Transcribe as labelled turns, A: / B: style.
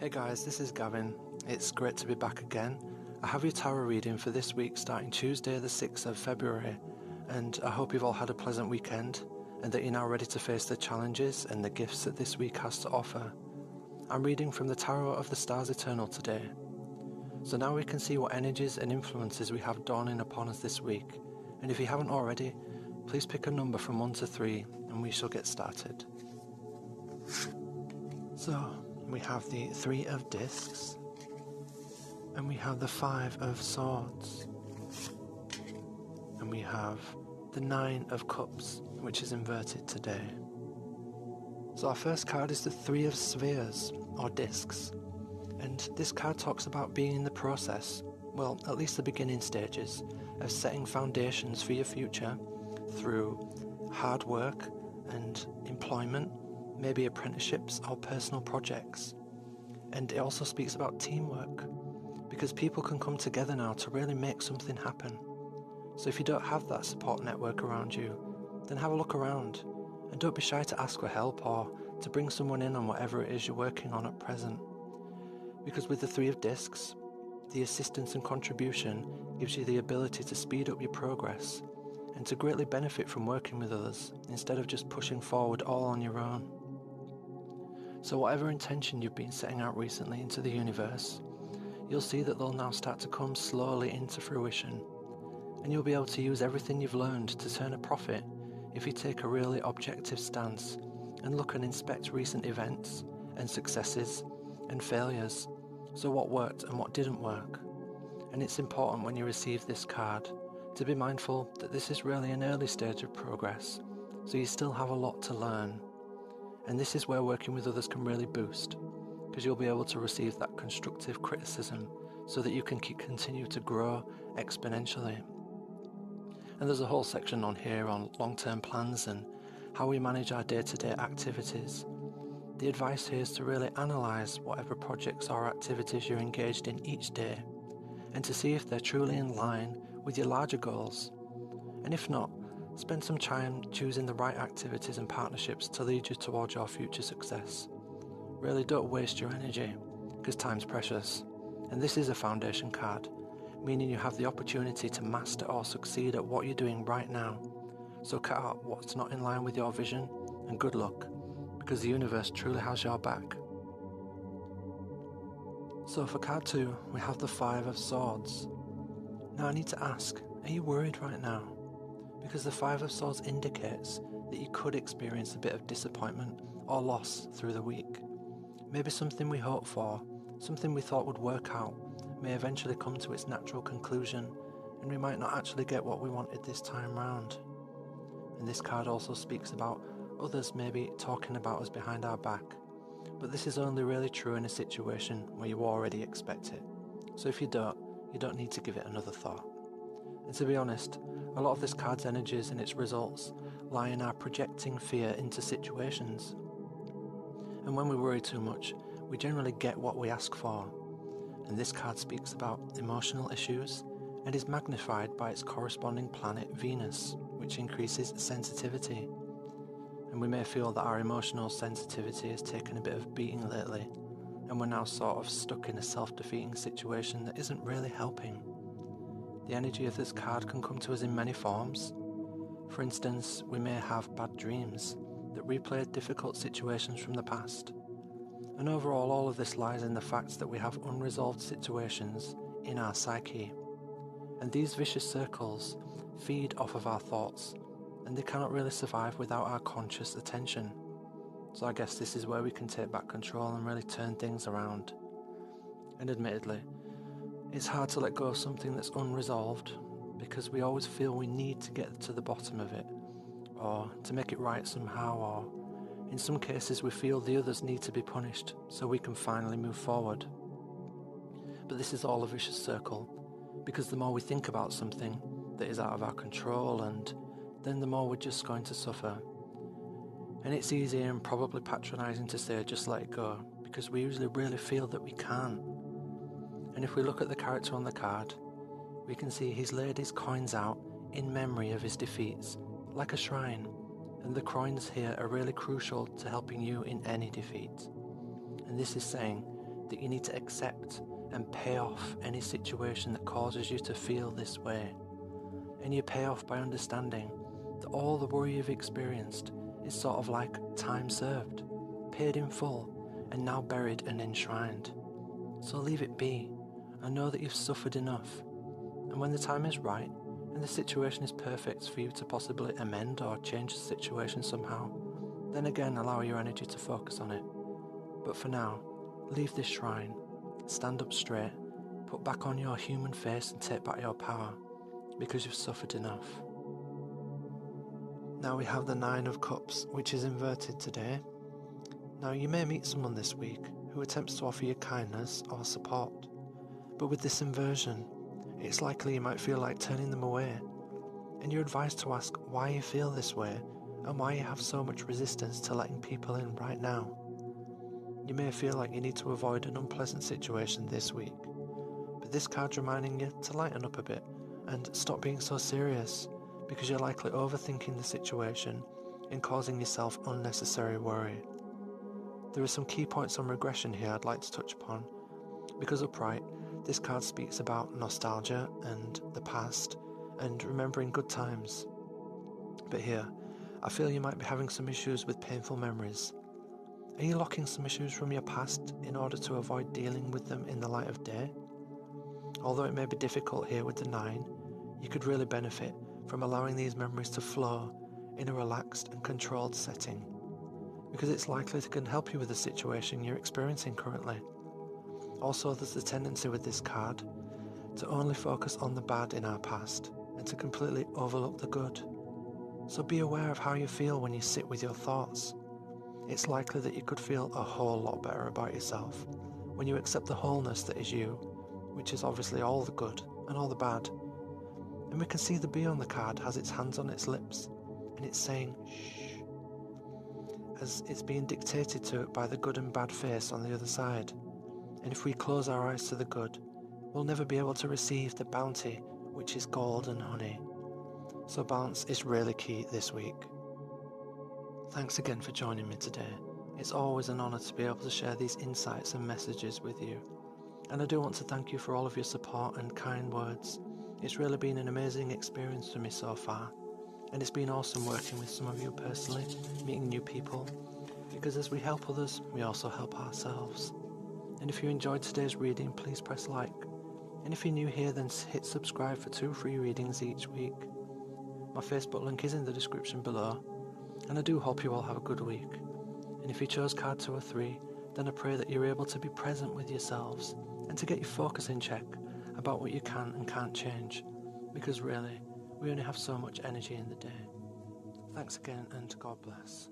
A: Hey guys, this is Gavin. It's great to be back again. I have your tarot reading for this week starting Tuesday the 6th of February, and I hope you've all had a pleasant weekend and that you're now ready to face the challenges and the gifts that this week has to offer. I'm reading from the Tarot of the Stars Eternal today. So now we can see what energies and influences we have dawning upon us this week, and if you haven't already, please pick a number from 1 to 3 and we shall get started. So, we have the 3 of Discs, and we have the 5 of Swords, and we have the 9 of Cups, which is inverted today. So our first card is the 3 of Spheres, or Discs, and this card talks about being in the process, well, at least the beginning stages, of setting foundations for your future through hard work and employment, maybe apprenticeships or personal projects. And it also speaks about teamwork, because people can come together now to really make something happen. So if you don't have that support network around you, then have a look around, and don't be shy to ask for help or to bring someone in on whatever it is you're working on at present. Because with the 3 of Discs, the assistance and contribution gives you the ability to speed up your progress and to greatly benefit from working with others instead of just pushing forward all on your own. So whatever intention you've been setting out recently into the universe, you'll see that they'll now start to come slowly into fruition, and you'll be able to use everything you've learned to turn a profit if you take a really objective stance and look and inspect recent events and successes and failures, so what worked and what didn't work. And it's important when you receive this card to be mindful that this is really an early stage of progress, so you still have a lot to learn. And this is where working with others can really boost, because you'll be able to receive that constructive criticism so that you can continue to grow exponentially. And there's a whole section on here on long-term plans and how we manage our day-to-day activities. The advice here is to really analyse whatever projects or activities you're engaged in each day, and to see if they're truly in line with your larger goals. And if not, spend some time choosing the right activities and partnerships to lead you towards your future success. Really don't waste your energy, because time's precious. And this is a foundation card, meaning you have the opportunity to master or succeed at what you're doing right now. So cut out what's not in line with your vision, and good luck, because the universe truly has your back. So for card 2, we have the 5 of Swords. Now I need to ask, are you worried right now? Because the 5 of Swords indicates that you could experience a bit of disappointment or loss through the week. Maybe something we hoped for, something we thought would work out, may eventually come to its natural conclusion, and we might not actually get what we wanted this time round. And this card also speaks about others maybe talking about us behind our back, but this is only really true in a situation where you already expect it. So if you don't need to give it another thought. And to be honest, a lot of this card's energies and its results lie in our projecting fear into situations. And when we worry too much, we generally get what we ask for. And this card speaks about emotional issues and is magnified by its corresponding planet Venus, which increases sensitivity. And we may feel that our emotional sensitivity has taken a bit of beating lately, and we're now sort of stuck in a self-defeating situation that isn't really helping. The energy of this card can come to us in many forms. For instance, we may have bad dreams that replay difficult situations from the past. And overall, all of this lies in the fact that we have unresolved situations in our psyche. And these vicious circles feed off of our thoughts, and they cannot really survive without our conscious attention. So I guess this is where we can take back control and really turn things around. And admittedly, it's hard to let go of something that's unresolved, because we always feel we need to get to the bottom of it, or to make it right somehow, or in some cases we feel the others need to be punished so we can finally move forward. But this is all a vicious circle, because the more we think about something that is out of our control, and then the more we're just going to suffer. And it's easy and probably patronising to say just let it go, because we usually really feel that we can't. And if we look at the character on the card, we can see he's laid his coins out in memory of his defeats, like a shrine, and the coins here are really crucial to helping you in any defeat. And this is saying that you need to accept and pay off any situation that causes you to feel this way. And you pay off by understanding that all the worry you've experienced is sort of like time served, paid in full, and now buried and enshrined. So leave it be, and know that you've suffered enough. And when the time is right, and the situation is perfect for you to possibly amend or change the situation somehow, then again allow your energy to focus on it. But for now, leave this shrine, stand up straight, put back on your human face and take back your power, because you've suffered enough. Now we have the Nine of Cups, which is inverted today. Now you may meet someone this week who attempts to offer you kindness or support, but with this inversion, it's likely you might feel like turning them away, and you're advised to ask why you feel this way and why you have so much resistance to letting people in right now. You may feel like you need to avoid an unpleasant situation this week, but this card's reminding you to lighten up a bit and stop being so serious, because you're likely overthinking the situation and causing yourself unnecessary worry. There are some key points on regression here I'd like to touch upon, because upright, this card speaks about nostalgia and the past and remembering good times. But here, I feel you might be having some issues with painful memories. Are you locking some issues from your past in order to avoid dealing with them in the light of day? Although it may be difficult here with the 9, you could really benefit from allowing these memories to flow in a relaxed and controlled setting, because it's likely to can help you with the situation you're experiencing currently. Also, there's the tendency with this card to only focus on the bad in our past and to completely overlook the good. So be aware of how you feel when you sit with your thoughts. It's likely that you could feel a whole lot better about yourself when you accept the wholeness that is you, which is obviously all the good and all the bad. And we can see the bee on the card has its hands on its lips, and it's saying shh, as it's being dictated to it by the good and bad face on the other side. And if we close our eyes to the good, we'll never be able to receive the bounty, which is gold and honey. So balance is really key this week. Thanks again for joining me today. It's always an honour to be able to share these insights and messages with you. And I do want to thank you for all of your support and kind words. It's really been an amazing experience for me so far. And it's been awesome working with some of you personally, meeting new people. Because as we help others, we also help ourselves. And if you enjoyed today's reading, please press like. And if you're new here, then hit subscribe for 2 free readings each week. My Facebook link is in the description below. And I do hope you all have a good week. And if you chose card 2 or 3, then I pray that you're able to be present with yourselves and to get your focus in check about what you can and can't change. Because really, we only have so much energy in the day. Thanks again, and God bless.